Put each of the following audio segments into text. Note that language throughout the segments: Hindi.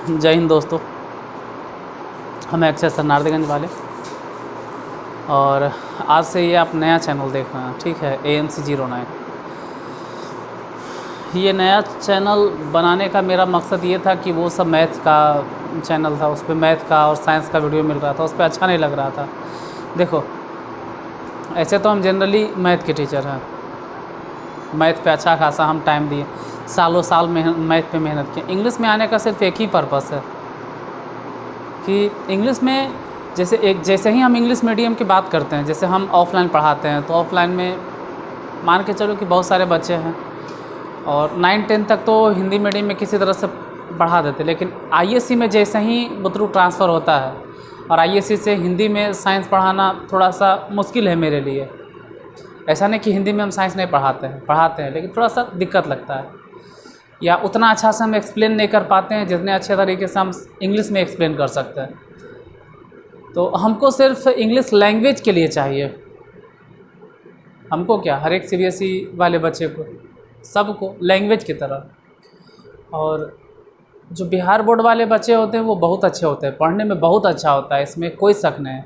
जय हिंद दोस्तों। हम एक्चुअली सर नारदीगंज वाले, और आज से ये आप नया चैनल देख रहे हैं, ठीक है, AMC09। ये नया चैनल बनाने का मेरा मकसद ये था कि वो सब मैथ का चैनल था, उस पर मैथ का और साइंस का वीडियो मिल रहा था, उस पर अच्छा नहीं लग रहा था। देखो, ऐसे तो हम जनरली मैथ के टीचर हैं, मैथ पे अच्छा खासा हम टाइम दिए, सालों साल मैथ पे मेहनत की। इंग्लिश में आने का सिर्फ एक ही पर्पस है कि इंग्लिश में जैसे ही हम इंग्लिश मीडियम की बात करते हैं, जैसे हम ऑफ़लाइन पढ़ाते हैं, तो ऑफ़लाइन में मान के चलो कि बहुत सारे बच्चे हैं और 9-10 तक तो हिंदी मीडियम में किसी तरह से पढ़ा देते, लेकिन ISC में जैसे ही बुतरू ट्रांसफ़र होता है और ISC से हिंदी में साइंस पढ़ाना थोड़ा सा मुश्किल है मेरे लिए। ऐसा नहीं कि हिंदी में हम साइंस नहीं पढ़ाते हैं, लेकिन थोड़ा सा दिक्कत लगता है, या उतना अच्छा से हम एक्सप्लेन नहीं कर पाते हैं जितने अच्छे तरीके से हम इंग्लिश में एक्सप्लेन कर सकते हैं। तो हमको सिर्फ इंग्लिश लैंग्वेज के लिए चाहिए। हमको क्या, हर एक CBSE वाले बच्चे को, सबको लैंग्वेज की तरह। और जो बिहार बोर्ड वाले बच्चे होते हैं वो बहुत अच्छे होते हैं, पढ़ने में बहुत अच्छा होता है, इसमें कोई शक नहीं है,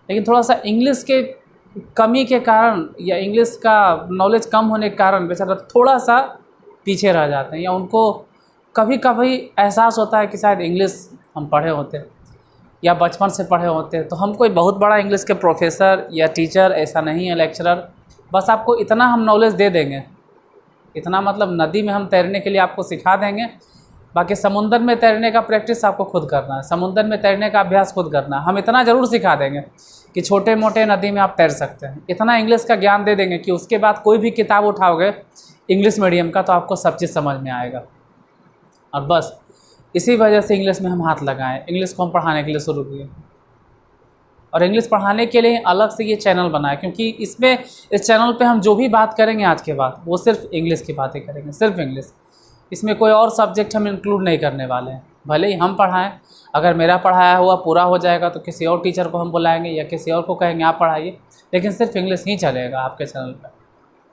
लेकिन थोड़ा सा इंग्लिश के कमी के कारण या इंग्लिश का नॉलेज कम होने के कारण बेचारा थोड़ा सा पीछे रह जाते हैं, या उनको कभी कभी एहसास होता है कि शायद इंग्लिश हम पढ़े होते या बचपन से पढ़े होते। तो हम कोई बहुत बड़ा इंग्लिश के प्रोफेसर या टीचर ऐसा नहीं है, लेक्चरर। बस आपको इतना हम नॉलेज दे देंगे, इतना मतलब नदी में हम तैरने के लिए आपको सिखा देंगे, बाकी समुंदर में तैरने का प्रैक्टिस आपको खुद करना है, समुंदर में तैरने का अभ्यास खुद करना है। हम इतना ज़रूर सिखा देंगे कि छोटे मोटे नदी में आप तैर सकते हैं, इतना इंग्लिश का ज्ञान दे देंगे कि उसके बाद कोई भी किताब उठाओगे इंग्लिश मीडियम का तो आपको सब चीज़ समझ में आएगा। और बस इसी वजह से इंग्लिश में हम हाथ लगाएं, इंग्लिश को हम पढ़ाने के लिए शुरू किए, और इंग्लिश पढ़ाने के लिए अलग से ये चैनल बनाए, क्योंकि इस चैनल पे हम जो भी बात करेंगे आज के बाद वो सिर्फ इंग्लिश की बातें करेंगे, सिर्फ इंग्लिश। इसमें कोई और सब्जेक्ट हम इंक्लूड नहीं करने वाले हैं। भले ही हम पढ़ाएं, अगर मेरा पढ़ाया हुआ पूरा हो जाएगा तो किसी और टीचर को हम बुलाएंगे या किसी और को कहेंगे आप पढ़ाइए, लेकिन सिर्फ इंग्लिश ही चलेगा आपके चैनल पर,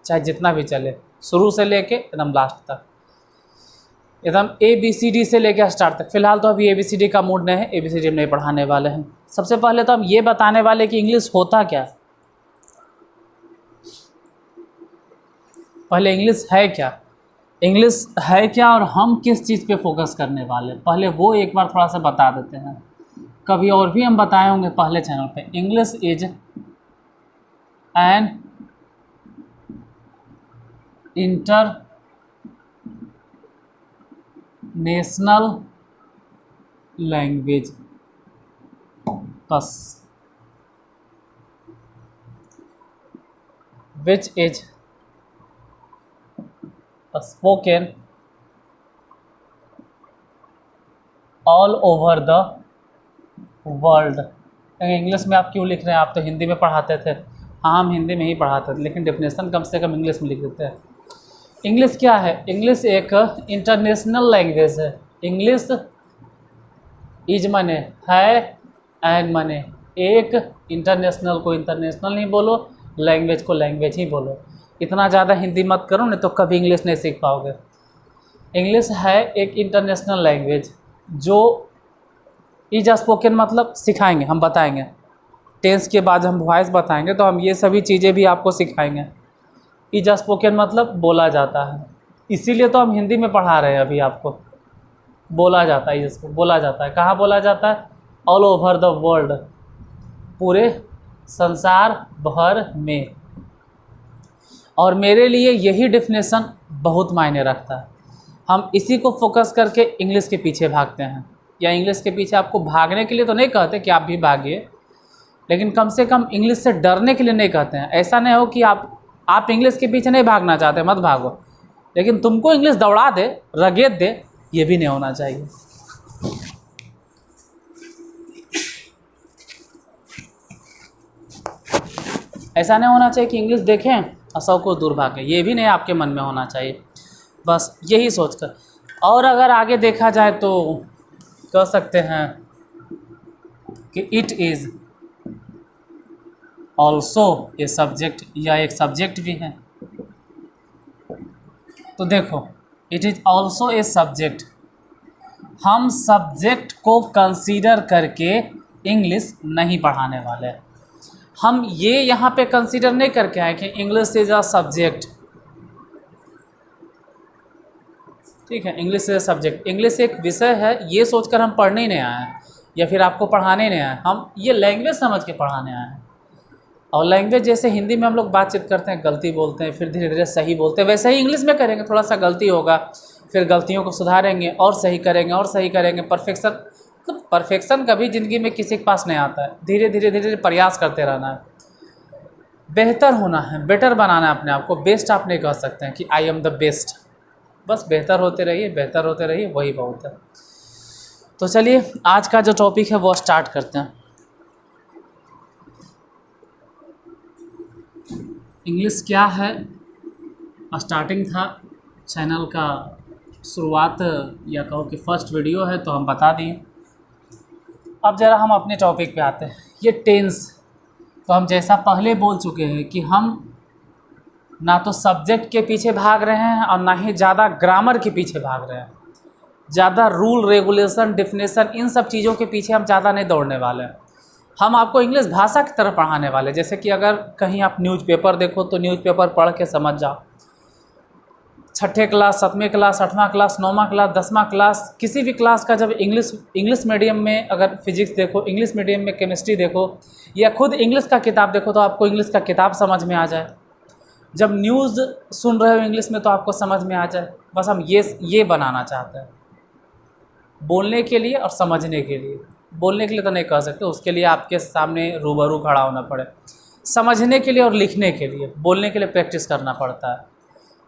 चाहे जितना भी चले, शुरू से लेके एकदम लास्ट तक, एकदम ABCD से लेकर स्टार्ट तक। फिलहाल तो अभी ABCD का मूड नहीं है, ABCD में नहीं पढ़ाने वाले हैं। सबसे पहले तो हम ये बताने वाले कि इंग्लिश होता क्या, पहले इंग्लिश है क्या, इंग्लिश है क्या और हम किस चीज़ पे फोकस करने वाले, पहले वो एक बार थोड़ा सा बता देते हैं। कभी और भी हम बताए होंगे पहले चैनल पे। English is an international language, बस, which is spoken all over the world. English में आप क्यों लिख रहे हैं, आप तो हिंदी में पढ़ाते थे। हाँ, हम हिंदी में ही पढ़ाते थे, लेकिन डेफिनेशन कम से कम इंग्लिश में लिख देते हैं। इंग्लिश क्या है, इंग्लिश एक इंटरनेशनल लैंग्वेज है। इंग्लिश इज मने है, एंड मने एक, इंटरनेशनल को इंटरनेशनल नहीं बोलो, लैंग्वेज को लैंग्वेज ही बोलो। इतना ज़्यादा हिंदी मत करो, नहीं तो कभी इंग्लिश नहीं सीख पाओगे। इंग्लिश है एक इंटरनेशनल लैंग्वेज जो इज स्पोकन मतलब सिखाएंगे, हम बताएंगे। टेंस के बाद हम वॉइस बताएंगे तो हम ये सभी चीज़ें भी आपको सिखाएंगे। इज स्पोकन मतलब बोला जाता है, इसीलिए तो हम हिंदी में पढ़ा रहे हैं अभी आपको। बोला जाता है, इसको बोला जाता है, कहाँ बोला जाता है, ऑल ओवर द वर्ल्ड, पूरे संसार भर में। और मेरे लिए यही डेफिनेशन बहुत मायने रखता है। हम इसी को फोकस करके इंग्लिश के पीछे भागते हैं, या इंग्लिश के पीछे आपको भागने के लिए तो नहीं कहते कि आप भी भागिए, लेकिन कम से कम इंग्लिश से डरने के लिए नहीं कहते हैं। ऐसा नहीं हो कि आप इंग्लिश के पीछे नहीं भागना चाहते, मत भागो, लेकिन तुमको इंग्लिश दौड़ा दे, रगेत दे, ये भी नहीं होना चाहिए। ऐसा नहीं होना चाहिए कि इंग्लिश देखें और सब कुछ दूर भागें, ये भी नहीं आपके मन में होना चाहिए। बस यही सोचकर, और अगर आगे देखा जाए तो कह सकते हैं कि it is also a subject, या एक सब्जेक्ट भी है। तो देखो, it is also a subject, हम सब्जेक्ट को कंसीडर करके इंग्लिश नहीं पढ़ाने वाले। हम ये यहाँ पे कंसीडर नहीं करके आए कि इंग्लिश इज़ अ सब्जेक्ट। ठीक है, English is a subject, English एक विषय है, ये सोचकर हम पढ़ने ही नहीं आए हैं या फिर आपको पढ़ाने ही नहीं आए, हम ये लैंग्वेज समझ के पढ़ाने आए हैं। और लैंग्वेज जैसे हिंदी में हम लोग बातचीत करते हैं, गलती बोलते हैं, फिर धीरे धीरे सही बोलते हैं, वैसे ही इंग्लिश में करेंगे, थोड़ा सा गलती होगा, फिर गलतियों को सुधारेंगे और सही करेंगे और सही करेंगे। परफेक्शन, मतलब परफेक्शन कभी ज़िंदगी में किसी के पास नहीं आता है। धीरे धीरे धीरे धीरे प्रयास करते रहना है, बेहतर होना है, बेटर बनाना है अपने आप को। बेस्ट आप नहीं कह सकते हैं कि आई एम द बेस्ट, बस बेहतर होते रहिए, बेहतर होते रहिए, वही बहुत है। तो चलिए आज का जो टॉपिक है वो स्टार्ट करते हैं। इंग्लिश क्या है, स्टार्टिंग था चैनल का, शुरुआत या कहो कि फर्स्ट वीडियो है तो हम बता दिए। अब ज़रा हम अपने टॉपिक पे आते हैं। ये टेंस, तो हम जैसा पहले बोल चुके हैं कि हम ना तो सब्जेक्ट के पीछे भाग रहे हैं और ना ही ज़्यादा ग्रामर के पीछे भाग रहे हैं, ज़्यादा रूल रेगुलेशन डिफिनेशन इन सब चीज़ों के पीछे हम ज़्यादा नहीं दौड़ने वाले हैं। हम आपको इंग्लिश भाषा की तरह पढ़ाने वाले। जैसे कि अगर कहीं आप न्यूज़पेपर देखो तो न्यूज़पेपर पढ़ के समझ जाओ। छठे क्लास, सातवें क्लास, आठवां क्लास, नौवां क्लास, 10वां क्लास, किसी भी क्लास का जब इंग्लिश मीडियम में अगर फिजिक्स देखो, इंग्लिश मीडियम में केमिस्ट्री देखो, या खुद इंग्लिश का किताब देखो तो आपको इंग्लिश का किताब समझ में आ जाए। जब न्यूज़ सुन रहे हो इंग्लिश में तो आपको समझ में आ जाए। बस हम ये बनाना चाहते हैं, बोलने के लिए और समझने के लिए। बोलने के लिए तो नहीं कह सकते, उसके लिए आपके सामने रूबरू खड़ा होना पड़े। समझने के लिए और लिखने के लिए, बोलने के लिए प्रैक्टिस करना पड़ता है।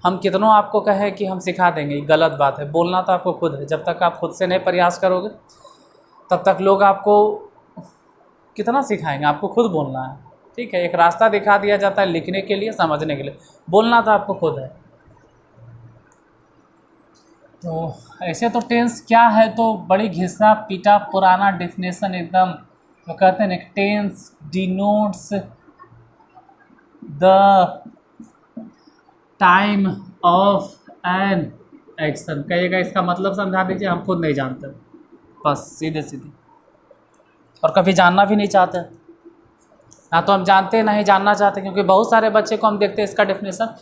हम कितनों आपको कहें कि हम सिखा देंगे, गलत बात है। बोलना तो आपको खुद है। जब तक आप खुद से नहीं प्रयास करोगे तब तक लोग आपको कितना सिखाएंगे, आपको खुद बोलना है। ठीक है, एक रास्ता दिखा दिया जाता है लिखने के लिए, समझने के लिए, बोलना तो आपको खुद है। तो ऐसे तो टेंस क्या है, तो बड़ी घिसा पीटा पुराना डेफिनेशन एकदम। तो कहते हैं tense denotes the time of an action. कहिएगा इसका मतलब समझा दीजिए, हम खुद नहीं जानते, बस सीधे सीधे, और कभी जानना भी नहीं चाहते। ना तो हम जानते हैं ना ही जानना चाहते, क्योंकि बहुत सारे बच्चे को हम देखते हैं इसका डेफिनेशन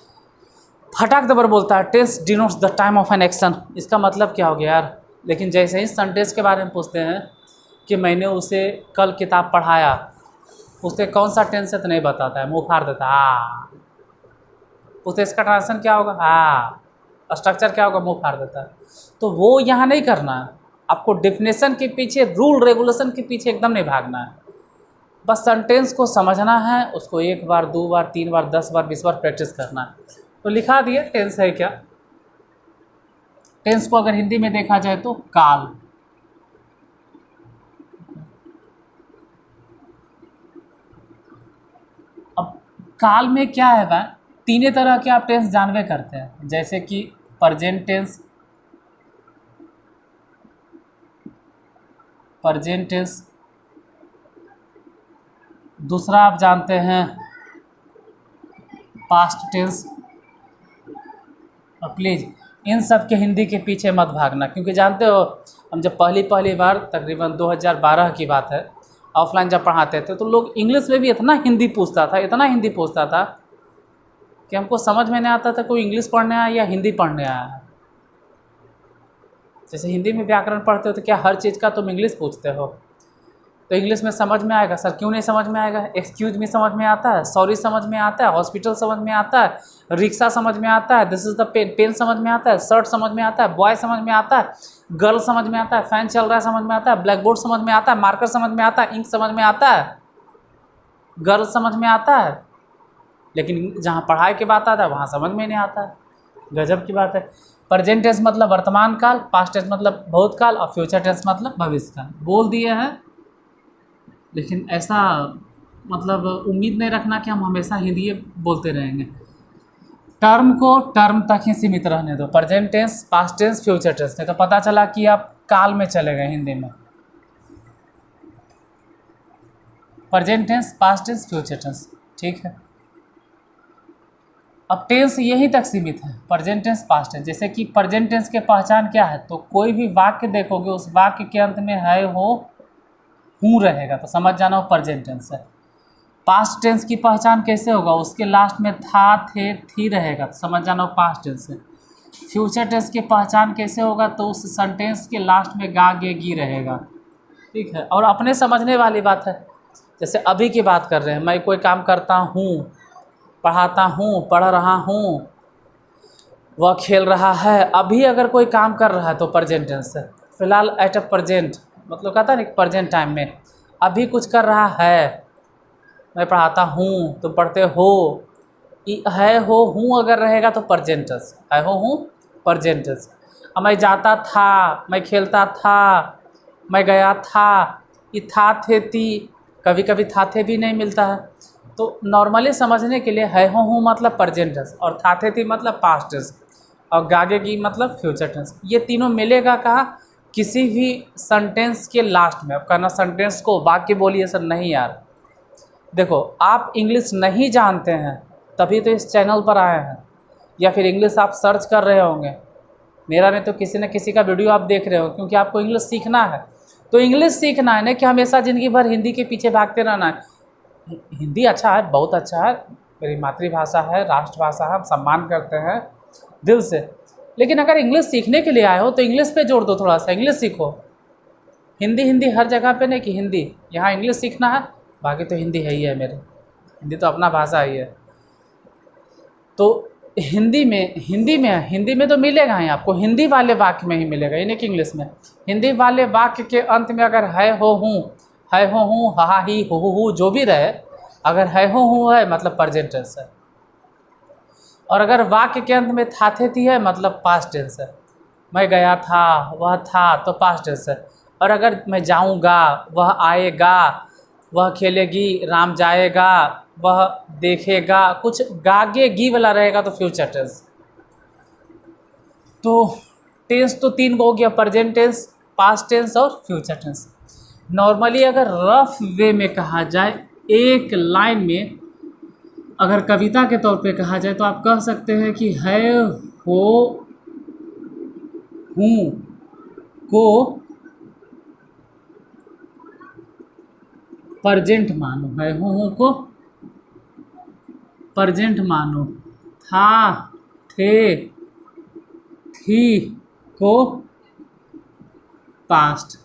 फटाक दबर बोलता है, tense denotes the time of an action. इसका मतलब क्या हो गया यार। लेकिन जैसे ही सेंटेंस के बारे में पूछते हैं कि मैंने उसे कल किताब पढ़ाया, उसे कौन सा टेंस है तो नहीं बताता है, मुँह फाड़ देता है। उसे इसका ट्रांसलेशन क्या होगा, स्ट्रक्चर क्या होगा, मुँह फाड़ देता है। तो वो यहाँ नहीं करना है आपको। डेफिनेशन के पीछे, रूल रेगुलेशन के पीछे एकदम नहीं भागना है। बस सेंटेंस को समझना है, उसको 1 बार 2 बार 3 बार 10 बार 20 बार प्रैक्टिस करना है। तो लिखा दिया टेंस है क्या। टेंस को अगर हिंदी में देखा जाए तो काल। अब काल में क्या है भाई, 3 तरह के आप टेंस जानवे करते हैं, जैसे कि प्रेजेंट टेंस, दूसरा आप जानते हैं पास्ट टेंस। और प्लीज़ इन सब के हिंदी के पीछे मत भागना, क्योंकि जानते हो हम जब पहली बार तकरीबन 2012 की बात है ऑफलाइन जब पढ़ाते थे, तो लोग इंग्लिश में भी इतना हिंदी पूछता था कि हमको समझ में नहीं आता था कोई इंग्लिश पढ़ने आया या हिंदी पढ़ने आया है। जैसे हिंदी में व्याकरण पढ़ते हो तो क्या हर चीज़ का तुम इंग्लिश पूछते हो, तो इंग्लिश में समझ में आएगा। सर क्यों नहीं समझ में आएगा। एक्सक्यूज मी समझ में आता है, सॉरी समझ में आता है, हॉस्पिटल समझ में आता है, रिक्शा समझ में आता है, this is the pen, pen समझ में आता है, शर्ट समझ में आता है, बॉय समझ में आता है, गर्ल समझ में आता है, फैन चल रहा है समझ में आता है, ब्लैक बोर्ड समझ में आता है, मार्कर समझ में आता है, इंक समझ में आता है, गर्ल समझ में आता है। लेकिन जहाँ पढ़ाई की बात आता है वहाँ समझ में नहीं आता है। गजब की बात है। प्रेजेंट टेंस मतलब वर्तमान काल, पास्ट टेंस मतलब भूतकाल, और फ्यूचर टेंस मतलब भविष्य काल। बोल दिए हैं, लेकिन ऐसा मतलब उम्मीद नहीं रखना कि हम हमेशा हिंदी बोलते रहेंगे। टर्म को टर्म तक ही सीमित रहने दो, present tense, past tense, future tense. नहीं तो पता चला कि आप काल में चले गए हिंदी में। Present tense, past tense, future tense, ठीक है। अब टेंस यहीं तक सीमित है, प्रेजेंट टेंस, पास्ट टेंस। जैसे कि प्रेजेंट टेंस के पहचान क्या है, तो कोई भी वाक्य देखोगे उस वाक्य के अंत में है हो हूँ रहेगा तो समझ जाना वो प्रेजेंट टेंस है। पास्ट टेंस की पहचान कैसे होगा, उसके लास्ट में था, थे, थी रहेगा तो समझ जाना वो पास्ट टेंस है। फ्यूचर टेंस की पहचान कैसे होगा, तो उस सेंटेंस के लास्ट में गा गे गी रहेगा, ठीक है। और अपने समझने वाली बात है, जैसे अभी की बात कर रहे हैं, मैं कोई काम करता हूँ, पढ़ाता हूँ, पढ़ रहा हूँ, वह खेल रहा है। अभी अगर कोई काम कर रहा है तो प्रेजेंट टेंस है। फिलहाल एट अ प्रेजेंट, मतलब कहता है ना प्रेजेंट टाइम में अभी कुछ कर रहा है। मैं पढ़ाता हूँ, तुम पढ़ते हो, है हो हूँ अगर रहेगा तो प्रेजेंट टेंस, है हो हूँ प्रेजेंट टेंस। अब मैं जाता था, मैं खेलता था, मैं गया था, ये था, थे, थी, कभी कभी था, थे भी नहीं मिलता है। तो नॉर्मली समझने के लिए है हो हूँ मतलब प्रेजेंट टेंस, और था, थे, थी मतलब पास्ट टेंस, और गागेगी मतलब फ्यूचर टेंस। ये तीनों मिलेगा कहाँ, किसी भी सेंटेंस के लास्ट में। अब कहना सेंटेंस को वाक्य बोलिए सर, नहीं यार, देखो आप इंग्लिश नहीं जानते हैं तभी तो इस चैनल पर आए हैं, या फिर इंग्लिश आप सर्च कर रहे होंगे, मेरा नहीं तो किसी न किसी का वीडियो आप देख रहे हो, क्योंकि आपको इंग्लिश सीखना है। तो इंग्लिश सीखना है, नहीं कि हमेशा ज़िंदगी भर हिंदी के पीछे भागते रहना है। हिंदी अच्छा है, बहुत अच्छा है, मेरी मातृभाषा है, राष्ट्रभाषा है, हम सम्मान करते हैं दिल से। लेकिन अगर इंग्लिश सीखने के लिए आए हो तो इंग्लिश पे जोड़ दो, थोड़ा सा इंग्लिश सीखो। हिंदी हिंदी हर जगह पे नहीं कि हिंदी, यहाँ इंग्लिश सीखना है, बाकी तो हिंदी है ही है मेरे, हिंदी तो अपना भाषा ही है। तो हिंदी में तो मिलेगा ही आपको, हिंदी वाले वाक्य में ही मिलेगा, ये नहीं कि इंग्लिश में। हिंदी वाले वाक्य के अंत में अगर है हो हूँ, हा ही हु जो भी रहे, अगर है हो हूँ है मतलब प्रेजेंट टेंस है। और अगर वाक्य के अंत में था, थे, थी है मतलब पास्ट टेंस है। मैं गया था, वह था तो पास्ट टेंस है। और अगर मैं जाऊँगा, वह आएगा, वह खेलेगी, राम जाएगा, वह देखेगा, कुछ गागेगी वाला रहेगा तो फ्यूचर टेंस। तो टेंस तो तीन हो गया, प्रेजेंट टेंस, पास्ट टेंस और फ्यूचर टेंस। नॉर्मली अगर रफ वे में कहा जाए, एक लाइन में अगर कविता के तौर पे कहा जाए तो आप कह सकते हैं कि है हो हूँ को प्रेजेंट मानो, है हो हूँ को प्रेजेंट मानो, था, थे, थी को पास्ट,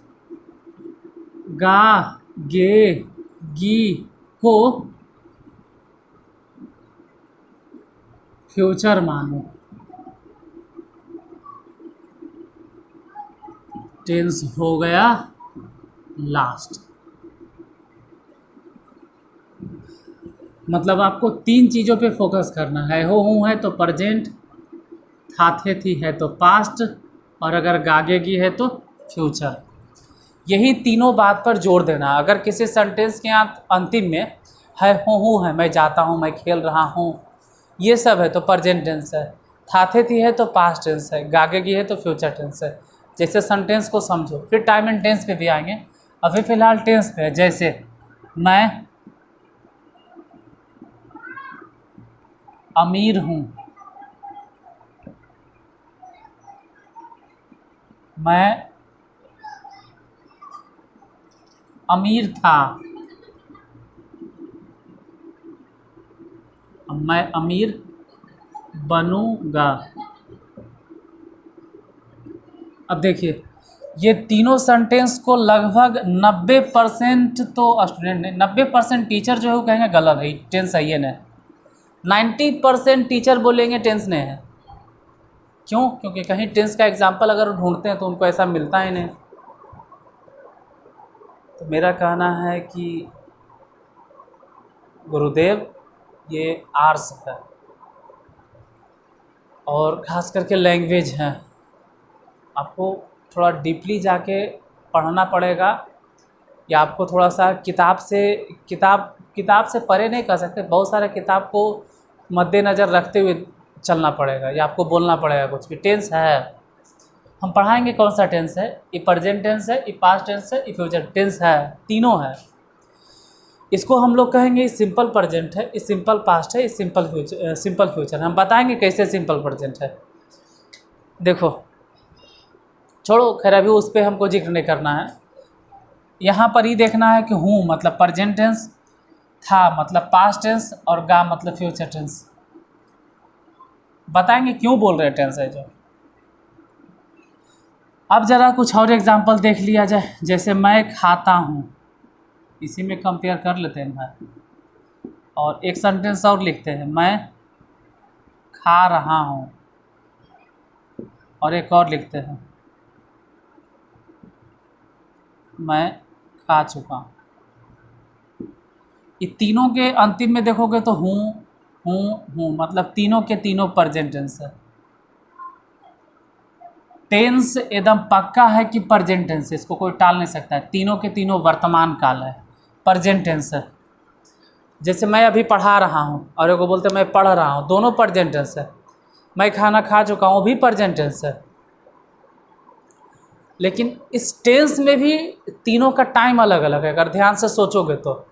गा, गे, गी को फ्यूचर मानो। टेंस हो गया लास्ट। मतलब आपको तीन चीज़ों पे फोकस करना है, हो हूँ है तो प्रेजेंट, था, थे, थी है तो पास्ट, और अगर गागेगी है तो फ्यूचर। यही तीनों बात पर जोर देना। अगर किसी सेंटेंस के अंतिम में है हो हूँ है, मैं जाता हूँ, मैं खेल रहा हूँ, ये सब है तो प्रेजेंट टेंस है। था, थे, थी है तो पास्ट टेंस है, गागेगी है तो फ्यूचर टेंस है। जैसे सेंटेंस को समझो, फिर टाइम एंड टेंस पे भी आएंगे, अभी फ़िलहाल टेंस पे है। जैसे मैं अमीर हूँ, मैं अमीर था, अब मैं अमीर बनूँगा। अब देखिए, ये तीनों सेंटेंस को लगभग 90% तो स्टूडेंट ने, 90% टीचर जो है वो कहेंगे गलत है, टेंस सही है ना। 90% टीचर बोलेंगे टेंस नहीं है। क्यों? क्योंकि कहीं टेंस का एग्जाम्पल अगर ढूंढते हैं तो उनको ऐसा मिलता ही नहीं। तो मेरा कहना है कि गुरुदेव ये आर्ट्स है और ख़ास करके लैंग्वेज है, आपको थोड़ा डीपली जाके पढ़ना पड़ेगा, या आपको थोड़ा सा किताब से परे नहीं कर सकते, बहुत सारे किताब को मद्देनज़र रखते हुए चलना पड़ेगा, या आपको बोलना पड़ेगा कुछ भी। टेंस है, हम पढ़ाएंगे कौन सा टेंस है, ये प्रेजेंट टेंस है, ये पास्ट टेंस है, ये फ्यूचर टेंस है, तीनों है। इसको हम लोग कहेंगे सिंपल प्रेजेंट है, इस सिंपल पास्ट है, इस सिंपल फ्यूचर। हम बताएंगे कैसे सिंपल प्रेजेंट है। देखो छोड़ो, खैर अभी उस पर हमको जिक्र नहीं करना है। यहाँ पर ही देखना है कि हूँ मतलब प्रेजेंट टेंस, था मतलब पास्ट टेंस, और गा मतलब फ्यूचर टेंस। बताएंगे क्यों बोल रहे हैं टेंस है जो। अब ज़रा कुछ और एग्जांपल देख लिया जाए। जैसे मैं खाता हूँ, इसी में कंपेयर कर लेते हैं भाई, और एक सेंटेंस और लिखते हैं, मैं खा रहा हूँ, और एक और लिखते हैं, मैं खा चुका हूँ। ये तीनों के अंतिम में देखोगे तो हूँ मतलब तीनों के तीनों प्रेजेंट टेंस है। टेंस एकदम पक्का है कि प्रेजेंट टेंस है, इसको कोई टाल नहीं सकता है। तीनों के तीनों वर्तमान काल है, प्रेजेंट टेंस है। जैसे मैं अभी पढ़ा रहा हूँ और एक को बोलते मैं पढ़ रहा हूँ, दोनों प्रेजेंट टेंस है। मैं खाना खा चुका हूँ भी प्रेजेंट टेंस है। लेकिन इस टेंस में भी तीनों का टाइम अलग अलग है, अगर ध्यान से सोचोगे तो।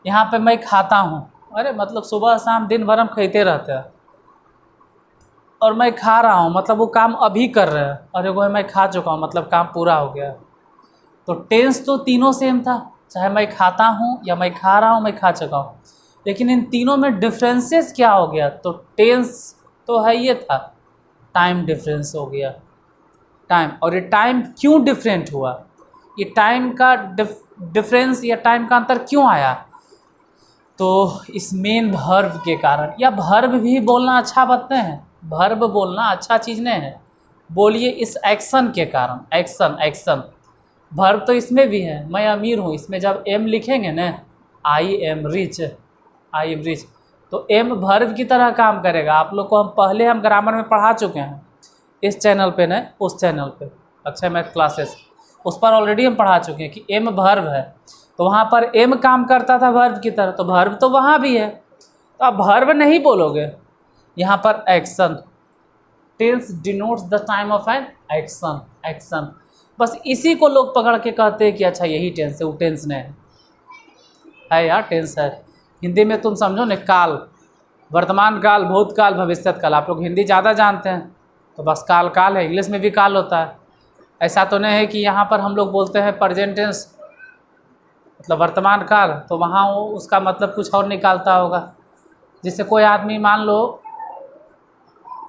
यहाँ पे मैं खाता हूँ, अरे मतलब सुबह शाम दिन भर हम खाते रहते हैं। और मैं खा रहा हूँ मतलब वो काम अभी कर रहे हैं, और एगो है मैं खा चुका हूँ मतलब काम पूरा हो गया। तो टेंस तो तीनों सेम था, चाहे मैं खाता हूँ या मैं खा रहा हूँ, मैं खा चुका हूँ। लेकिन इन तीनों में डिफरेंसेस क्या हो गया, तो टेंस तो है ये था, टाइम डिफरेंस हो गया, टाइम। और ये टाइम क्यों डिफरेंट हुआ, ये टाइम का डिफरेंस या टाइम का अंतर क्यों आया, तो इस मेन वर्ब के कारण। या वर्ब भी बोलना अच्छा बताते हैं, वर्ब बोलना अच्छा चीज़ नहीं है, बोलिए इस एक्शन के कारण। एक्शन वर्ब तो इसमें भी है, मैं अमीर हूँ, इसमें जब एम लिखेंगे ना, आई एम रिच, तो एम वर्ब की तरह काम करेगा। आप लोग को हम ग्रामर में पढ़ा चुके हैं, इस चैनल पे न उस चैनल पे अक्षय मैथ क्लासेस, उस पर ऑलरेडी हम पढ़ा चुके हैं कि एम वर्ब है। तो वहाँ पर एम काम करता था वर्ब की तरह, तो वर्ब तो वहाँ भी है। तो आप वर्ब नहीं बोलोगे, यहाँ पर action. Tense denotes the time of an action. बस इसी को लोग पकड़ के कहते हैं कि अच्छा यही टेंस है, वो टेंस नहीं है यार, टेंस है। हिंदी में तुम समझो ना, काल, वर्तमान काल, भूतकाल, भविष्यत काल। आप लोग हिंदी ज़्यादा जानते हैं तो बस काल है, इंग्लिश में भी काल होता है। ऐसा तो नहीं है कि यहाँ पर हम लोग बोलते हैं प्रेजेंट टेंस मतलब वर्तमान काल, तो वहाँ वो उसका मतलब कुछ और निकालता होगा। जैसे कोई आदमी मान लो,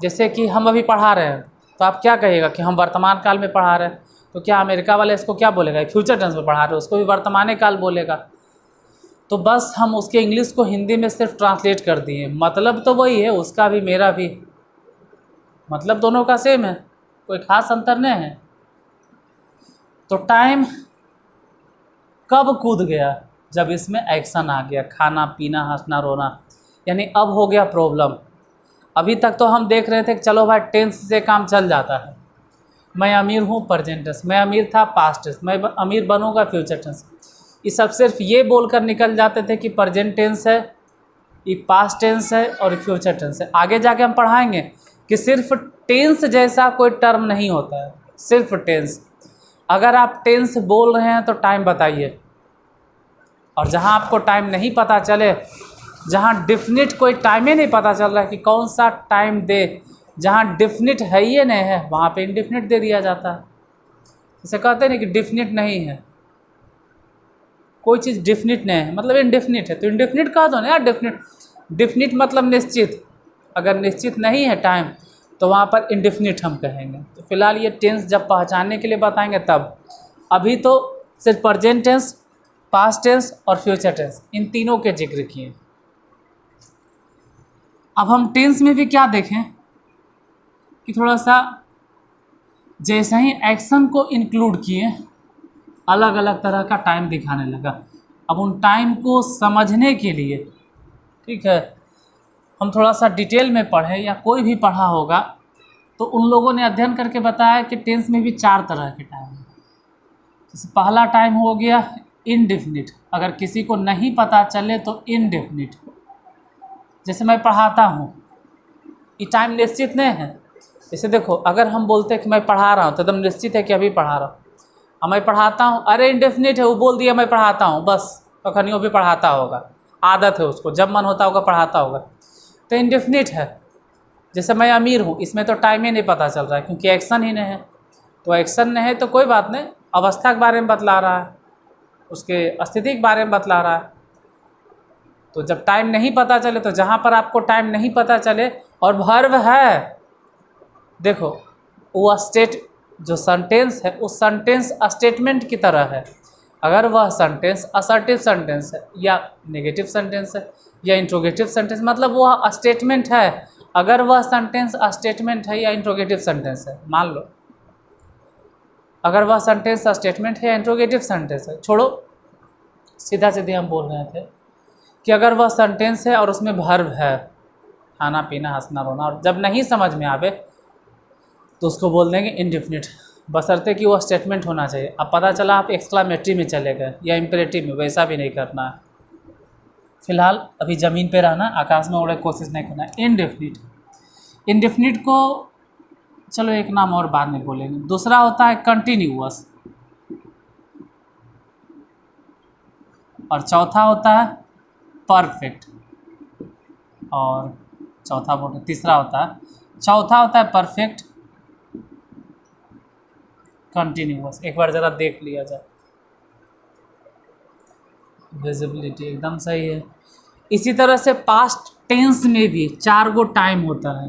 जैसे कि हम अभी पढ़ा रहे हैं, तो आप क्या कहिएगा कि हम वर्तमान काल में पढ़ा रहे हैं, तो क्या अमेरिका वाले इसको क्या बोलेगा, फ्यूचर टेंस में पढ़ा रहे हो, उसको भी वर्तमान काल बोलेगा। तो बस हम उसके इंग्लिश को हिंदी में सिर्फ ट्रांसलेट कर दिए, मतलब तो वही है, उसका भी मेरा भी मतलब दोनों का सेम है, कोई खास अंतर नहीं है। तो टाइम कब कूद गया, जब इसमें एक्शन आ गया, खाना पीना हंसना रोना, यानी अब हो गया प्रॉब्लम। अभी तक तो हम देख रहे थे कि चलो भाई टेंस से काम चल जाता है, मैं अमीर हूँ प्रेजेंट टेंस, मैं अमीर था पास्ट टेंस, मैं अमीर बनूंगा फ्यूचर टेंस। ये सब सिर्फ ये बोलकर निकल जाते थे कि प्रेजेंट टेंस है, ये पास्ट टेंस है और फ्यूचर टेंस है। आगे जाके हम पढ़ाएंगे कि सिर्फ टेंस जैसा कोई टर्म नहीं होता है, सिर्फ टेंस। अगर आप टेंस बोल रहे हैं तो टाइम बताइए, और जहाँ आपको टाइम नहीं पता चले, जहाँ डिफिनिट कोई टाइम ही नहीं पता चल रहा है कि कौन सा टाइम दे, जहाँ डिफिनिट है ही नहीं है, वहाँ पे इनडिफिनिट दे दिया जाता है। जैसे कहते हैं ना कि डिफिनिट नहीं है, कोई चीज़ डिफिनिट नहीं है मतलब इनडिफिनिट है, तो इनडिफिनिट कह दो ना यार। डिफिनिट मतलब निश्चित, अगर निश्चित नहीं है टाइम तो वहाँ पर इनडिफिनिट हम कहेंगे। तो फिलहाल ये टेंस जब पहचानने के लिए बताएंगे तब, अभी तो सिर्फ प्रेजेंट टेंस, पास्ट टेंस और फ्यूचर टेंस, इन तीनों के जिक्र किए। अब हम टेंस में भी क्या देखें कि थोड़ा सा जैसे ही एक्शन को इंक्लूड किए, अलग अलग तरह का टाइम दिखाने लगा। अब उन टाइम को समझने के लिए, ठीक है, हम थोड़ा सा डिटेल में पढ़ें या कोई भी पढ़ा होगा, तो उन लोगों ने अध्ययन करके बताया कि टेंस में भी 4 तरह के टाइम हैं। जैसे पहला टाइम हो गया इनडिफिनिट, अगर किसी को नहीं पता चले तो इनडिफिनिट। जैसे मैं पढ़ाता हूँ, ये टाइम निश्चित नहीं है। जैसे देखो, अगर हम बोलते हैं कि मैं पढ़ा रहा हूँ तो एकदम निश्चित है कि अभी पढ़ा रहा हूँ। मैं पढ़ाता हूँ, अरे इनडेफिनिट है, वो बोल दिया मैं पढ़ाता हूँ, बस अखनियों भी पढ़ाता होगा, आदत है उसको, जब मन होता होगा पढ़ाता होगा। तो इंडेफिनिट है। जैसे मैं अमीर हूँ, इसमें तो टाइम ही नहीं पता चल रहा है क्योंकि एक्शन ही नहीं है। तो एक्शन नहीं है तो कोई बात नहीं, अवस्था के बारे में बतला रहा है, उसके स्थिति के बारे में बतला रहा है। तो जब टाइम नहीं पता चले, तो जहाँ पर आपको टाइम नहीं पता चले और वर्ब है, देखो वो स्टेट जो सेंटेंस है उस सेंटेंस स्टेटमेंट की तरह है। अगर वह सेंटेंस असर्टिव सेंटेंस है या नेगेटिव सेंटेंस है या इंट्रोगेटिव सेंटेंस, मतलब वह स्टेटमेंट है। अगर वह सेंटेंस स्टेटमेंट है या इंट्रोगेटिव सेंटेंस है, मान लो अगर वह सेंटेंस स्टेटमेंट है या इंट्रोगेटिव सेंटेंस है, छोड़ो सीधा सीधे हम बोल रहे थे कि अगर वह सेंटेंस है और उसमें वर्ब है, खाना पीना हंसना रोना, और जब नहीं समझ में आवे तो उसको बोल देंगे इंडेफिनिट, बशर्ते कि वो स्टेटमेंट होना चाहिए। अब पता चला आप एक्सक्लामेटरी में चले गए या इम्पेरेटिव में, वैसा भी नहीं करना है। फिलहाल अभी ज़मीन पे रहना, आकाश में उड़ने की कोशिश नहीं करना है। इंडेफिनिट, इंडेफिनिट को चलो एक नाम और बाद में बोलेंगे। दूसरा होता है कंटिन्यूअस, और चौथा होता है परफेक्ट, और तीसरा होता है परफेक्ट कंटिन्यूअस। एक बार ज़रा देख लिया जाए, विजिबिलिटी एकदम सही है। इसी तरह से पास्ट टेंस में भी 4 गो टाइम होता है।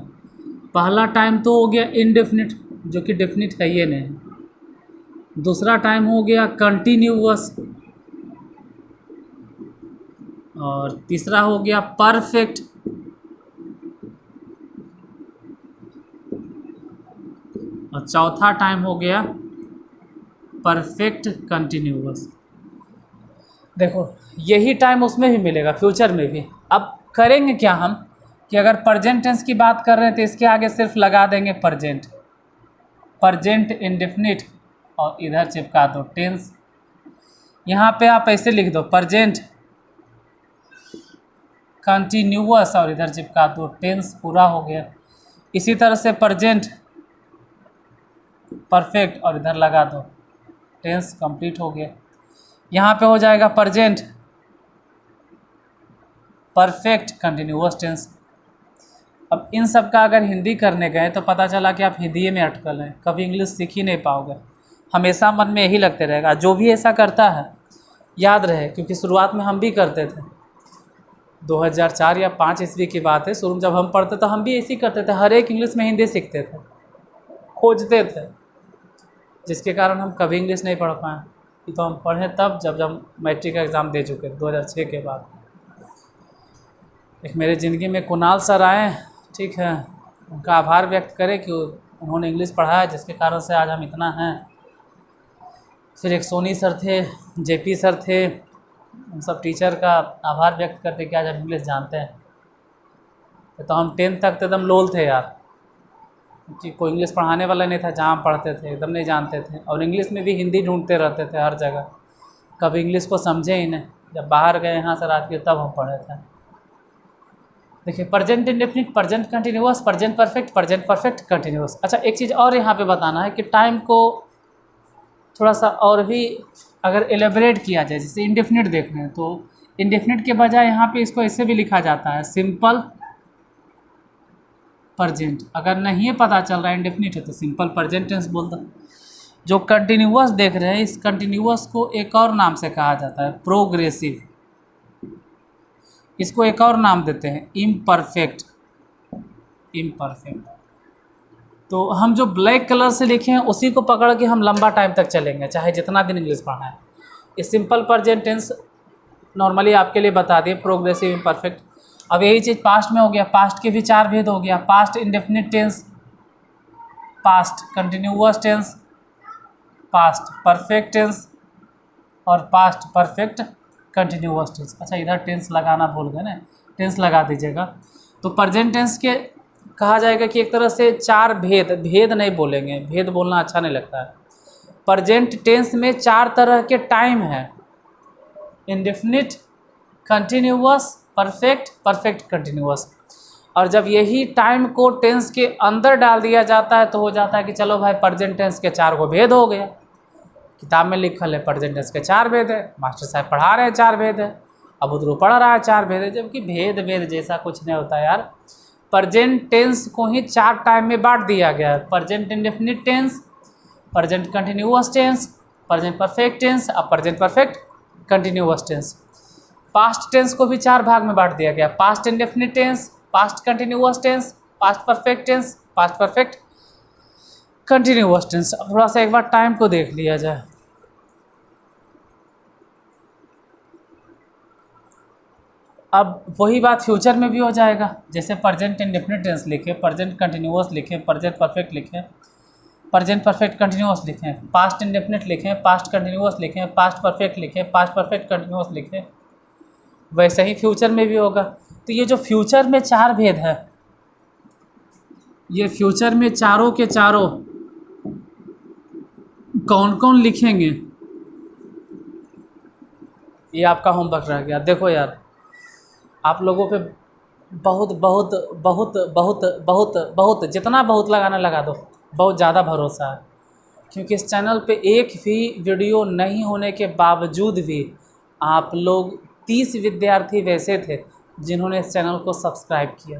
पहला टाइम तो हो गया इंडेफिनिट, जो कि डेफिनिट है ये नहीं। दूसरा टाइम हो गया कंटिन्यूअस, और तीसरा हो गया परफेक्ट, और चौथा टाइम हो गया परफेक्ट कंटिन्यूअस। देखो यही टाइम उसमें भी मिलेगा, फ्यूचर में भी। अब करेंगे क्या हम कि अगर प्रेजेंट टेंस की बात कर रहे हैं तो इसके आगे सिर्फ लगा देंगे प्रेजेंट, प्रेजेंट इंडेफिनिट, और इधर चिपका दो टेंस। यहाँ पे आप ऐसे लिख दो प्रेजेंट कंटिन्यूअस, और इधर चिपका दो टेंस, पूरा हो गया। इसी तरह से प्रेजेंट परफेक्ट, और इधर लगा दो टेंस, कंप्लीट हो गया। यहाँ पे हो जाएगा प्रेजेंट परफेक्ट कंटिन्यूअस टेंस। अब इन सब का अगर हिंदी करने गए तो पता चला कि आप हिंदी में अटकल हैं, कभी इंग्लिश सीख ही नहीं पाओगे, हमेशा मन में यही लगते रहेगा। जो भी ऐसा करता है याद रहे, क्योंकि शुरुआत में हम भी करते थे। 2004 या 5 ईस्वी की बात है, शुरू में जब हम पढ़ते तो हम भी ऐसे ही करते थे, हर एक इंग्लिश में हिंदी सीखते थे, खोजते थे, जिसके कारण हम कभी इंग्लिश नहीं पढ़ पाए। तो हम पढ़े तब जब हम मैट्रिक का एग्ज़ाम दे चुके 2006 के बाद। एक मेरे ज़िंदगी में कुणाल सर आए, ठीक है, उनका आभार व्यक्त करें कि उन्होंने इंग्लिश पढ़ाया, जिसके कारण से आज हम इतना हैं। फिर एक सोनी सर थे, जेपी सर थे, उन सब टीचर का आभार व्यक्त करते कि आज हम इंग्लिश जानते हैं। तो हम 10th तक तो एकदम लोल थे यार, क्योंकि कोई इंग्लिश पढ़ाने वाला नहीं था, जहाँ हम पढ़ते थे एकदम नहीं जानते थे, और इंग्लिश में भी हिंदी ढूंढते रहते थे हर जगह, कभी इंग्लिश को समझे ही नहीं। जब बाहर गए यहाँ से रात के, तब हम पढ़े थे। देखिए present indefinite, present continuous, present perfect continuous. अच्छा एक चीज़ और यहाँ पे बताना है कि टाइम को थोड़ा सा और भी अगर एलेबरेट किया जाए, जैसे इंडेफिनिट देख रहे हैं तो इंडेफिनिट के बजाय यहाँ पे इसको ऐसे भी लिखा जाता है सिंपल प्रेजेंट। अगर नहीं पता चल रहा है इंडेफिनिट है तो सिंपल प्रेजेंट टेंस बोल दो। जो कंटिन्यूअस देख रहे हैं, इस कंटिन्यूअस को एक और नाम से कहा जाता है प्रोग्रेसिव, इसको एक और नाम देते हैं इम्परफेक्ट। तो हम जो ब्लैक कलर से लिखे हैं उसी को पकड़ के हम लंबा टाइम तक चलेंगे, चाहे जितना दिन इंग्लिश पढ़ना है। इस सिंपल प्रेजेंट टेंस नॉर्मली आपके लिए बता दिए, प्रोग्रेसिव, इम्परफेक्ट। अब यही चीज़ पास्ट में हो गया, पास्ट के भी 4 भेद हो गया, past indefinite tense, past continuous tense, past perfect tense, और पास्ट परफेक्ट कंटिन्यूअस टेंस। अच्छा इधर टेंस लगाना भूल गए ना, टेंस लगा दीजिएगा। तो प्रेजेंट टेंस के कहा जाएगा कि एक तरह से 4 भेद नहीं बोलेंगे, भेद बोलना अच्छा नहीं लगता है। प्रेजेंट टेंस में 4 तरह के टाइम हैं, इंडेफिनिट, कंटिन्यूअस, परफेक्ट कंटिन्यूअस। और जब यही टाइम को टेंस के अंदर डाल दिया जाता है तो हो जाता है कि चलो भाई प्रेजेंट टेंस के 4 गो भेद हो गया, किताब में लिखल है प्रेजेंट टेंस के 4 भेद है, मास्टर साहब पढ़ा रहे हैं 4 भेद है, अब उधर पढ़ रहा है 4 भेद है, जबकि भेद भेद जैसा कुछ नहीं होता यार। प्रेजेंट टेंस को ही 4 टाइम में बांट दिया गया है, present indefinite tense, present continuous tense, present perfect tense और present perfect continuous tense. Past tense को भी 4 भाग में बांट दिया गया, past indefinite tense, past continuous tense, past perfect tense, past perfect continuous tense. अब थोड़ा सा एक बार टाइम को देख लिया जाए। अब वही बात फ्यूचर में भी हो जाएगा, जैसे प्रेजेंट इंडेफिनिट टेंस लिखे, प्रेजेंट कंटिन्यूअस लिखे, प्रेजेंट परफेक्ट लिखे, प्रेजेंट परफेक्ट कंटिन्यूअस लिखें, पास्ट इंडेफिनिट लिखें, पास्ट कंटिन्यूअस लिखें, पास्ट परफेक्ट लिखें, पास्ट परफेक्ट कंटिन्यूअस लिखें, वैसे ही फ्यूचर में भी होगा। तो ये जो फ्यूचर में 4 भेद है, ये फ्यूचर में चारों के चारों कौन कौन लिखेंगे, ये आपका होमवर्क रह गया। देखो यार, आप लोगों पे बहुत बहुत बहुत बहुत बहुत बहुत जितना बहुत लगाना लगा दो, बहुत ज़्यादा भरोसा है, क्योंकि इस चैनल पे एक भी वीडियो नहीं होने के बावजूद भी आप लोग 30 विद्यार्थी वैसे थे जिन्होंने इस चैनल को सब्सक्राइब किया।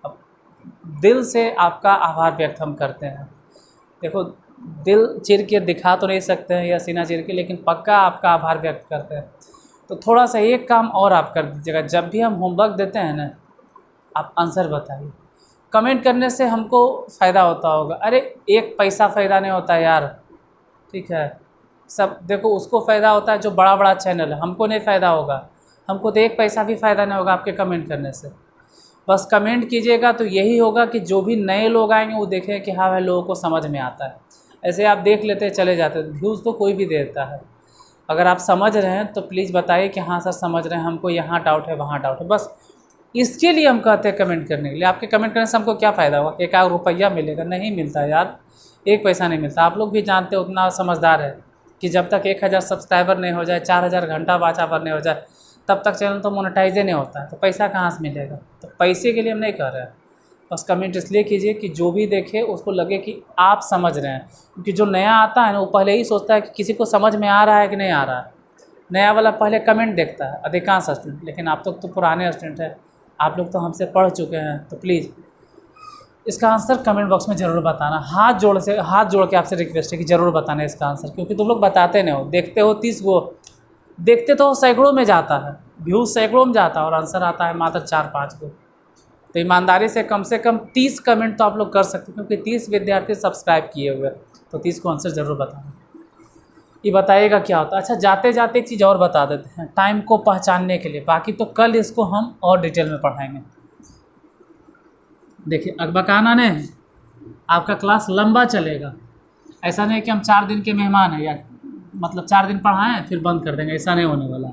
अब दिल से आपका आभार व्यक्त हम करते हैं। देखो, दिल चीर के दिखा तो नहीं सकते हैं या सीना चीर के, लेकिन पक्का आपका आभार व्यक्त करते हैं। तो थोड़ा सा एक काम और आप कर दीजिएगा, जब भी हम होमवर्क देते हैं ना, आप आंसर बताइए। कमेंट करने से हमको फ़ायदा होता होगा, अरे 1 पैसा फ़ायदा नहीं होता यार, ठीक है। सब देखो, उसको फ़ायदा होता है जो बड़ा बड़ा चैनल है, हमको नहीं फ़ायदा होगा, हमको तो 1 पैसा भी फ़ायदा नहीं होगा आपके कमेंट करने से। बस कमेंट कीजिएगा तो यही होगा कि जो भी नए लोग आएंगे वो देखें कि हाँ भाई लोगों को समझ में आता है। ऐसे आप देख लेते चले जाते, व्यूज़ तो कोई भी देता है। अगर आप समझ रहे हैं तो प्लीज़ बताइए कि हाँ सर समझ रहे हैं, हमको यहाँ डाउट है वहाँ डाउट है। बस इसके लिए हम कहते हैं कमेंट करने के लिए। आपके कमेंट करने से हमको क्या फ़ायदा होगा? 1 आध रुपया मिलेगा? नहीं मिलता यार, 1 पैसा नहीं मिलता। आप लोग भी जानते हो, उतना समझदार है कि जब तक 1000 सब्सक्राइबर नहीं हो जाए, 4000 घंटा वाचावर नहीं हो जाए, तब तक चैनल तो मोनेटाइज नहीं होता है, तो पैसा कहाँ से मिलेगा? तो पैसे के लिए हम नहीं कह रहे हैं। बस कमेंट इसलिए कीजिए कि जो भी देखे उसको लगे कि आप समझ रहे हैं, क्योंकि जो नया आता है ना वो पहले ही सोचता है कि किसी को समझ में आ रहा है कि नहीं आ रहा है। नया वाला पहले कमेंट देखता है अधिकांश स्टूडेंट, लेकिन आप लोग तो पुराने स्टूडेंट हैं, आप लोग तो हमसे पढ़ चुके हैं। तो प्लीज़ इसका आंसर कमेंट बॉक्स में ज़रूर बताना। हाथ जोड़ के आपसे रिक्वेस्ट है कि ज़रूर बताना इसका आंसर, क्योंकि तुम लोग बताते नहीं हो। देखते हो 30 गो, देखते तो सैकड़ों में जाता है, व्यूज़ सैकड़ों में जाता है और आंसर आता है मात्र 4-5 गो। तो ईमानदारी से कम 30 कमेंट तो आप लोग कर सकते हैं, क्योंकि 30 विद्यार्थी सब्सक्राइब किए हुए, तो 30 को आंसर ज़रूर बताना। ये बताइएगा क्या होता है। अच्छा, जाते जाते एक चीज़ और बता देते हैं टाइम को पहचानने के लिए, बाकी तो कल इसको हम और डिटेल में पढ़ाएंगे। देखिए, अकबकाना ने आपका क्लास लंबा चलेगा, ऐसा नहीं कि हम 4 दिन के मेहमान हैं, या मतलब 4 दिन पढ़ाएं फिर बंद कर देंगे, ऐसा नहीं होने वाला।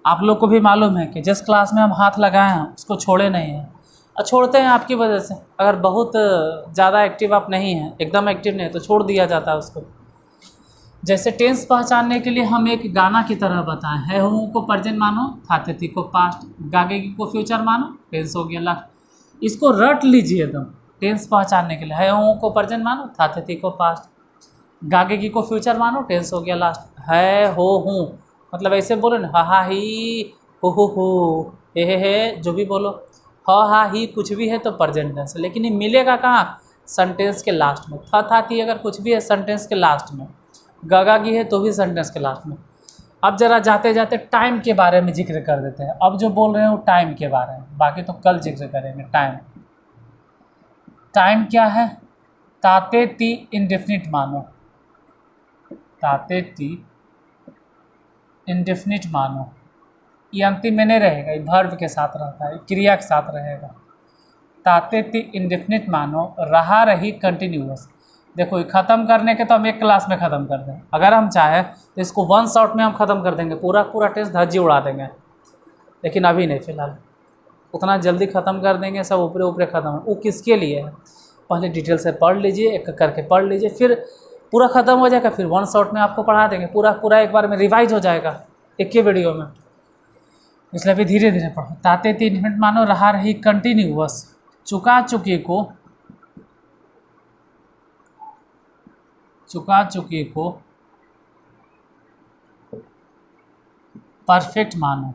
आप लोग को भी मालूम है कि जिस क्लास में हम हाथ लगाए हैं उसको छोड़े नहीं हैं, और छोड़ते हैं आपकी वजह से। अगर बहुत ज़्यादा एक्टिव आप नहीं हैं, एकदम एक्टिव नहीं है, तो छोड़ दिया जाता है उसको। जैसे टेंस पहचानने के लिए हम एक गाना की तरह बताएं, है हूँ को प्रेजेंट मानो, थाते थी को पास्ट, गागेगी को फ्यूचर मानो, टेंस हो गया लास्ट। इसको रट लीजिए एकदम, टेंस पहचानने के लिए है हूँ को प्रेजेंट मानो, थाते थी को पास्ट, गागेगी को फ्यूचर मानो, टेंस हो गया लास्ट। है हो हूँ मतलब ऐसे बोलो ना, हा ही हो हे जो भी बोलो, हा ही कुछ भी है तो प्रेजेंट टेंस, लेकिन ये मिलेगा कहाँ? सेंटेंस के लास्ट में। था थी अगर कुछ भी है सेंटेंस के लास्ट में, गागी है तो भी सेंटेंस के लास्ट में। अब जरा जाते जाते टाइम के बारे में जिक्र कर देते हैं। अब जो बोल रहे हैं वो टाइम के बारे में, बाकी तो कल जिक्र करेंगे। टाइम क्या है? ताते ती इंडेफिनिट मानो, ताते ती इंडेफिनिट मानो, ये अंतिम में नहीं रहेगा, ये वर्ब के साथ रहता है, क्रिया के साथ रहेगा। ताते ती इंडेफिनिट मानो, रहा रही कंटिन्यूअस। देखो, ख़त्म करने के तो हम एक क्लास में ख़त्म कर दें, अगर हम चाहें तो इसको 1 शॉट में हम ख़त्म कर देंगे, पूरा टेस्ट धज्जी उड़ा देंगे, लेकिन अभी नहीं, फ़िलहाल उतना जल्दी ख़त्म कर देंगे, सब ऊपरे ख़त्म है। वो किसके लिए है? पहले डिटेल से पढ़ लीजिए, एक करके पढ़ लीजिए, फिर पूरा ख़त्म हो जाएगा, फिर 1 शॉट में आपको पढ़ा देंगे, पूरा एक बार में रिवाइज हो जाएगा एक ही वीडियो में। इसलिए भी धीरे धीरे पढ़ो। ताते 3 मिनट मानो, रहा रही कंटिन्यूअस, चुका चुकी को चुका चुकी को परफेक्ट मानो।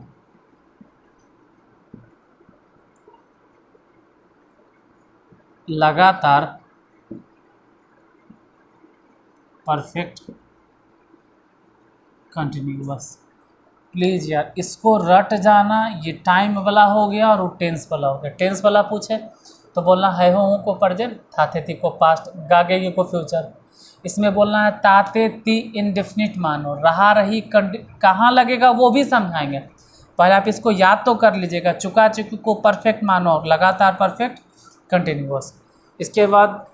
लगातार परफेक्ट कंटिन्यूअस। प्लीज़ यार इसको रट जाना, ये टाइम वाला हो गया और वो टेंस वाला हो गया। टेंस वाला पूछे तो बोलना है हो को प्रेजेंट, थाते थी को पास्ट, गागे को फ्यूचर। इसमें बोलना है ताते ती इंडेफिनिट मानो, रहा रही कहाँ लगेगा वो भी समझाएंगे। पहले आप इसको याद तो कर लीजिएगा, चुका चुकी को परफेक्ट मानो और लगातार परफेक्ट कंटिन्यूअस। इसके बाद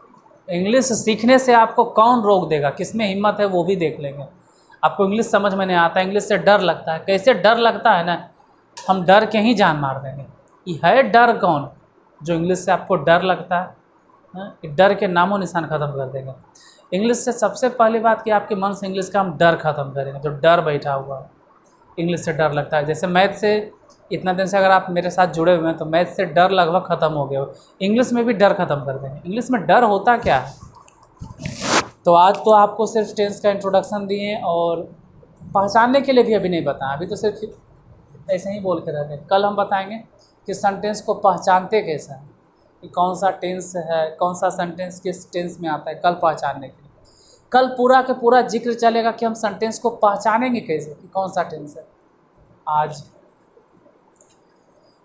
इंग्लिश सीखने से आपको कौन रोक देगा, किसमें हिम्मत है वो भी देख लेंगे। आपको इंग्लिश समझ में नहीं आता, इंग्लिश से डर लगता है। कैसे डर लगता है ना, हम डर के ही जान मार देंगे। ये है डर कौन जो इंग्लिश से आपको डर लगता है? डर के नामो निशान ख़त्म कर देंगे। इंग्लिश से सबसे पहली बात कि आपके मन से इंग्लिश का हम डर ख़त्म करेंगे। जो डर बैठा हुआ है, इंग्लिश से डर लगता है। जैसे मैथ से इतना दिन से अगर आप मेरे साथ जुड़े हुए हैं तो मैथ से डर लगभग ख़त्म हो गया। इंग्लिश में भी डर ख़त्म कर देंगे। इंग्लिश में डर होता क्या है? तो आज तो आपको सिर्फ टेंस का इंट्रोडक्शन दिए और पहचानने के लिए भी अभी नहीं बताया, अभी तो सिर्फ ऐसे ही बोल के रह गए। कल हम बताएंगे कि सेंटेंस को पहचानते कैसे हैं, कि कौन सा टेंस है, कौन सा सेंटेंस किस टेंस में आता है, कल पहचानने के लिए। कल पूरा के पूरा जिक्र चलेगा कि हम सेंटेंस को पहचानेंगे कैसे, कि कौन सा टेंस है। आज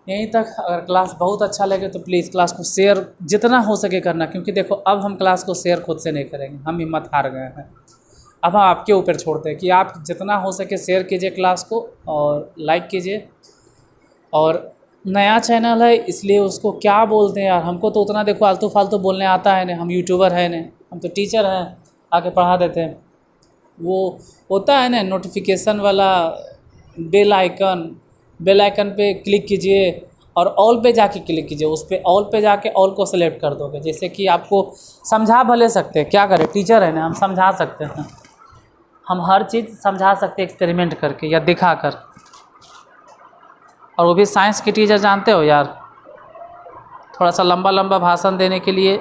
यहीं तक। अगर क्लास बहुत अच्छा लगे तो प्लीज़ क्लास को शेयर जितना हो सके करना, क्योंकि देखो अब हम क्लास को शेयर खुद से नहीं करेंगे, हम हिम्मत हार गए हैं। अब हम आपके ऊपर छोड़ते हैं कि आप जितना हो सके शेयर कीजिए क्लास को और लाइक कीजिए। और नया चैनल है इसलिए उसको क्या बोलते हैं यार, हमको तो उतना देखो आलतू फालतू बोलने आता है नहीं, हम यूट्यूबर हैं नहीं, हम तो टीचर हैं, आके पढ़ा देते हैं। वो होता है ना नोटिफिकेशन वाला बेल आइकन पे क्लिक कीजिए और ऑल पे जाके क्लिक कीजिए। उस पर ऑल पे जाके ऑल को सेलेक्ट कर दोगे, जैसे कि आपको समझा भले सकते हैं, क्या करें टीचर है ना, हम समझा सकते हैं, हम हर चीज़ समझा सकते हैं एक्सपेरिमेंट करके या दिखा कर। और वो भी साइंस की टीचर, जानते हो यार, थोड़ा सा लंबा लंबा भाषण देने के लिए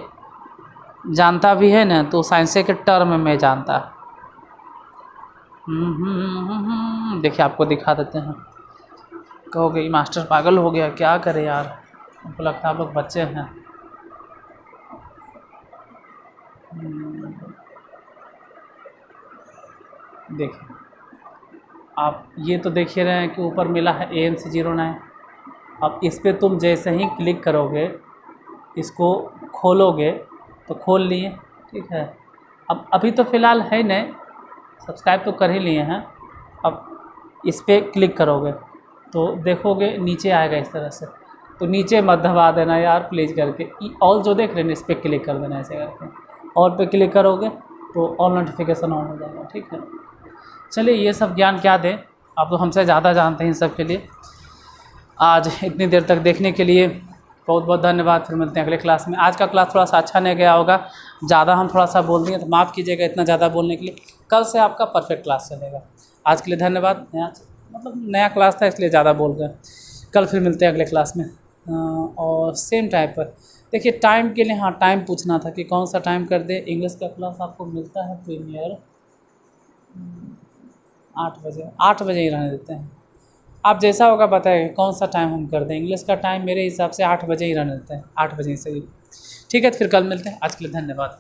जानता भी है ना, तो साइंस के टर्म में जानता है। देखिए आपको दिखा देते हैं। कहोगे ये मास्टर पागल हो गया, क्या करे यार, हमको लगता है आप लोग बच्चे हैं। देखिए आप ये तो देख ही रहे हैं कि ऊपर मिला है ANC09। अब इस पर तुम जैसे ही क्लिक करोगे, इसको खोलोगे तो खोल लिए, ठीक है। अब अभी तो फ़िलहाल है नहीं, सब्सक्राइब तो कर ही लिए हैं। अब इस पर क्लिक करोगे तो देखोगे नीचे आएगा इस तरह से, तो नीचे मत दबा देना यार प्लीज़ करके, ऑल जो देख रहे हैं इस पर क्लिक कर देना ऐसे करके। ऑल पे क्लिक करोगे तो ऑल नोटिफिकेशन ऑन हो जाएगा, ठीक है। चलिए ये सब ज्ञान क्या दें, आप तो हमसे ज़्यादा जानते हैं इन सब के लिए। आज इतनी देर तक देखने के लिए बहुत बहुत धन्यवाद। फिर मिलते हैं अगले क्लास में। आज का क्लास थोड़ा सा अच्छा नहीं गया होगा, ज़्यादा हम थोड़ा सा बोल दिए तो माफ़ कीजिएगा इतना ज़्यादा बोलने के लिए। कल से आपका परफेक्ट क्लास चलेगा। आज के लिए धन्यवाद। नया क्लास था इसलिए ज़्यादा बोल गए। कल फिर मिलते हैं अगले क्लास में और सेम टाइम पर। देखिए टाइम के लिए, हाँ टाइम पूछना था कि कौन सा टाइम कर दे। इंग्लिश का क्लास आपको मिलता है प्रीमियर 8 बजे, 8 बजे ही रहने देते हैं। आप जैसा होगा बताइए कौन सा टाइम हम कर दें। इंग्लिश का टाइम मेरे हिसाब से 8 बजे ही रहने देते हैं, 8 बजे से ही, ठीक है। तो फिर कल मिलते हैं। आज के लिए धन्यवाद।